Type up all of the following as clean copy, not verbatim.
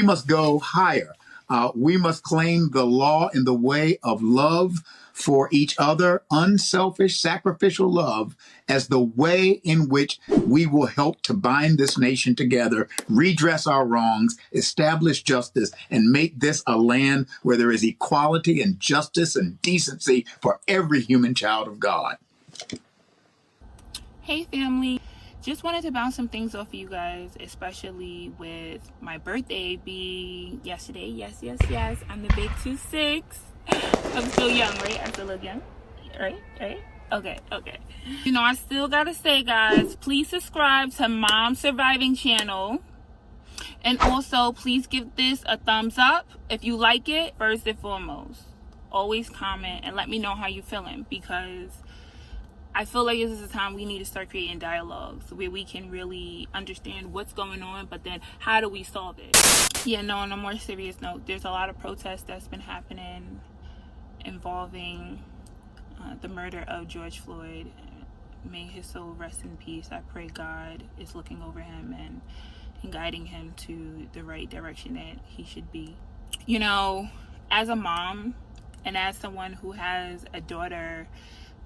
We must go higher. We must claim the law in the way of love for each other, unselfish, sacrificial love, as the way in which we will help to bind this nation together, redress our wrongs, establish justice, and make this a land where there is equality and justice and decency for every human child of God. Hey family, just wanted to bounce some things off of you guys, especially with my birthday being yesterday. Yes, I'm the big 26. I'm still young, right? I still look young, right? Okay. You know, I still gotta say, guys, please subscribe to Mom Surviving channel, and also please give this a thumbs up if you like it. First and foremost, always comment and let me know how you're feeling, because I feel like this is a time we need to start creating dialogues where we can really understand what's going on, but then how do we solve it? Yeah, no, on a more serious note, there's a lot of protests that's been happening involving the murder of George Floyd. May his soul rest in peace. I pray God is looking over him and guiding him to the right direction that he should be. You know, as a mom and as someone who has a daughter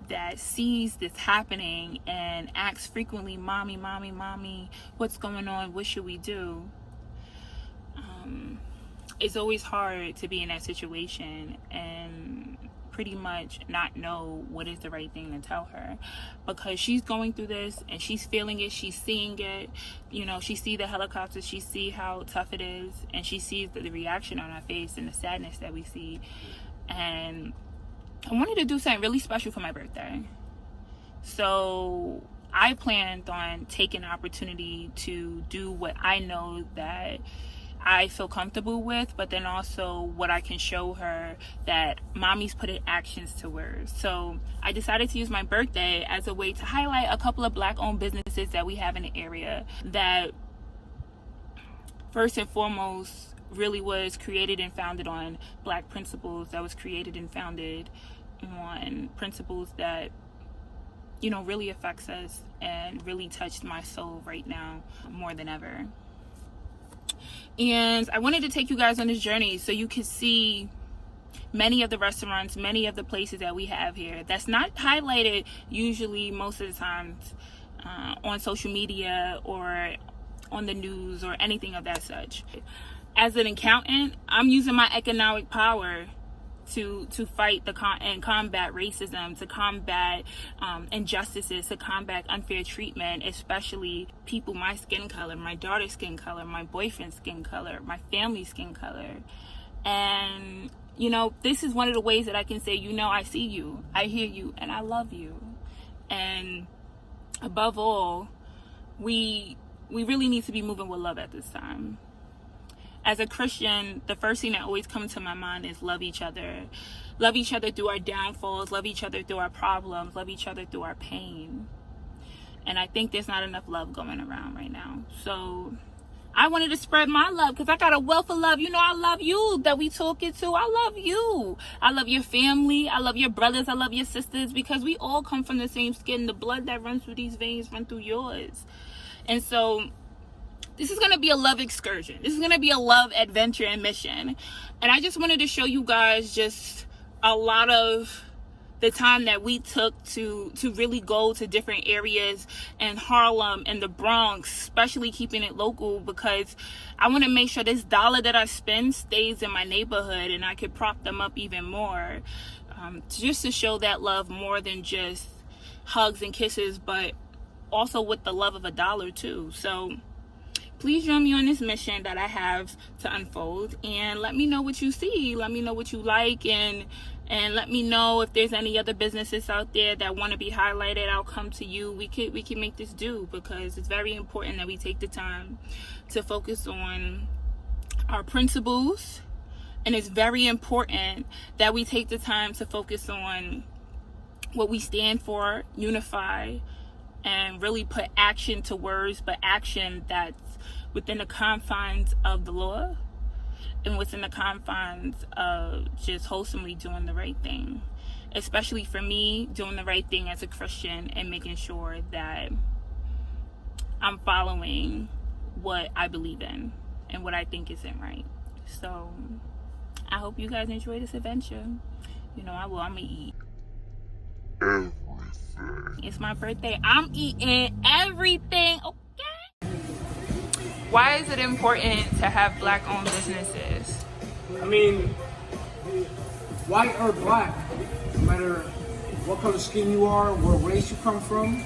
that sees this happening and asks frequently, mommy, what's going on? What should we do? It's always hard to be in that situation and pretty much not know what is the right thing to tell her, because she's going through this and she's feeling it, she's seeing it. You know, she see the helicopters, she see how tough it is, and she sees the reaction on our face and the sadness that we see. And I wanted to do something really special for my birthday. So I planned on taking the opportunity to do what I know that I feel comfortable with, but then also what I can show her that mommy's putting actions to words. So I decided to use my birthday as a way to highlight a couple of Black-owned businesses that we have in the area that, first and foremost, really was created and founded on Black principles, that was created and founded on principles that, you know, really affects us and really touched my soul right now more than ever. And I wanted to take you guys on this journey so you could see many of the restaurants, many of the places that we have here that's not highlighted usually most of the times on social media or on the news or anything of that such. As an accountant, I'm using my economic power to fight and combat racism, to combat injustices, to combat unfair treatment, especially people my skin color, my daughter's skin color, my boyfriend's skin color, my family's skin color. And, you know, this is one of the ways that I can say, you know, I see you, I hear you, and I love you. And above all, we really need to be moving with love at this time. As a Christian, the first thing that always comes to my mind is love each other. Love each other through our downfalls, love each other through our problems, love each other through our pain. And I think there's not enough love going around right now. So I wanted to spread my love because I got a wealth of love. You know, I love you that we talking to. I love you. I love your family. I love your brothers. I love your sisters, because we all come from the same skin. The blood that runs through these veins run through yours. And so this is going to be a love excursion. This is going to be a love adventure and mission. And I just wanted to show you guys just a lot of the time that we took to really go to different areas in Harlem and the Bronx, especially keeping it local, because I want to make sure this dollar that I spend stays in my neighborhood and I could prop them up even more, just to show that love more than just hugs and kisses, but also with the love of a dollar too. So please join me on this mission that I have to unfold, and let me know what you see. Let me know what you like, and let me know if there's any other businesses out there that want to be highlighted. I'll come to you. We can make this do, because it's very important that we take the time to focus on our principles, and it's very important that we take the time to focus on what we stand for, unify, and really put action to words, but action that's within the confines of the law and within the confines of just wholesomely doing the right thing. Especially for me, doing the right thing as a Christian and making sure that I'm following what I believe in and what I think isn't right. So I hope you guys enjoy this adventure. You know I will. I'm gonna eat everything. It's my birthday. I'm eating everything. Okay. Why is it important to have Black-owned businesses? I mean, white or black, no matter what color skin you are, what race you come from,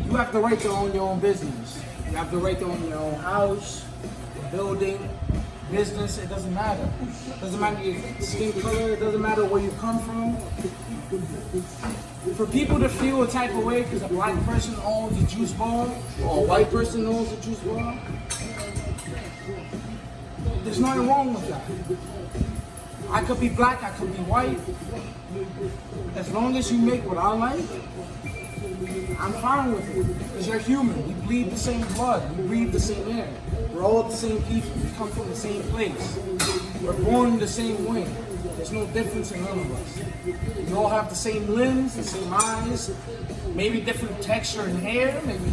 you have the right to own your own business. You have the right to own your own house, building, business. It doesn't matter. It doesn't matter your skin color. It doesn't matter where you come from. For people to feel a type of way because a black person owns a juice bar or a white person owns a juice bar, there's nothing wrong with that. I could be black, I could be white. As long as you make what I like, I'm fine with it. Because you're human. We bleed the same blood. We breathe the same air. We're all the same people. We come from the same place. We're born the same way. There's no difference in none of us. We all have the same limbs, the same eyes, maybe different texture in hair, maybe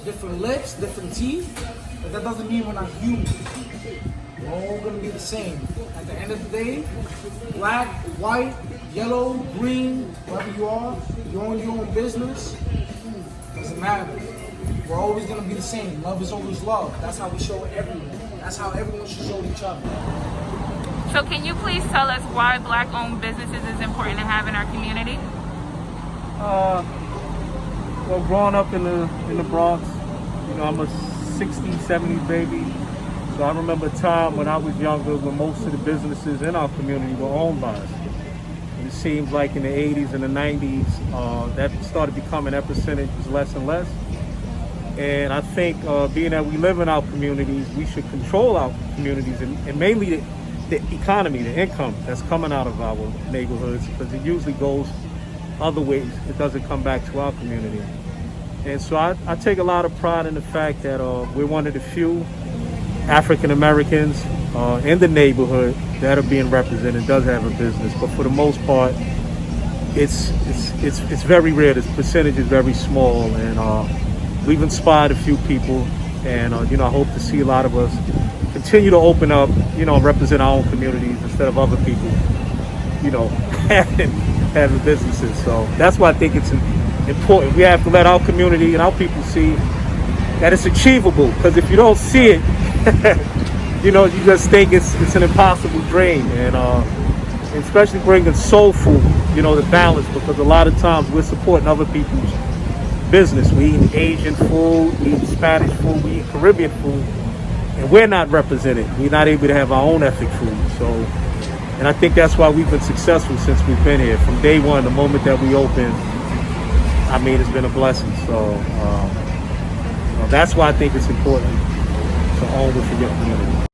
different lips, different teeth. But that doesn't mean we're not human. We're all going to be the same. At the end of the day, black, white, yellow, green, whatever you are, you own your own business, doesn't matter. We're always going to be the same. Love is always love. That's how we show everyone. That's how everyone should show each other. So can you please tell us why Black-owned businesses is important to have in our community? Well, growing up in the Bronx, you know, I'm a 60s, 70s baby. So I remember a time when I was younger when most of the businesses in our community were owned by us. And it seems like in the 80s and the 90s, that started becoming, that percentage was less and less. And I think being that we live in our communities, we should control our communities and mainly the economy, the income that's coming out of our neighborhoods, because it usually goes other ways. It doesn't come back to our community. And so I take a lot of pride in the fact that we're one of the few African Americans in the neighborhood that are being represented, does have a business. But for the most part, it's very rare. This percentage is very small, and we've inspired a few people. And you know, I hope to see a lot of us continue to open up, you know, represent our own communities instead of other people, you know, having businesses. So that's why I think it's important. We have to let our community and our people see that it's achievable. Because if you don't see it, you know, you just think it's an impossible dream. And especially bringing soul food, you know, the balance. Because a lot of times we're supporting other people's business. We eat Asian food, we eat Spanish food, we eat Caribbean food. And we're not represented. We're not able to have our own ethnic food. So, and I think that's why we've been successful since we've been here. From day one, the moment that we opened, I mean, it's been a blessing. So that's why I think it's important to own within your community.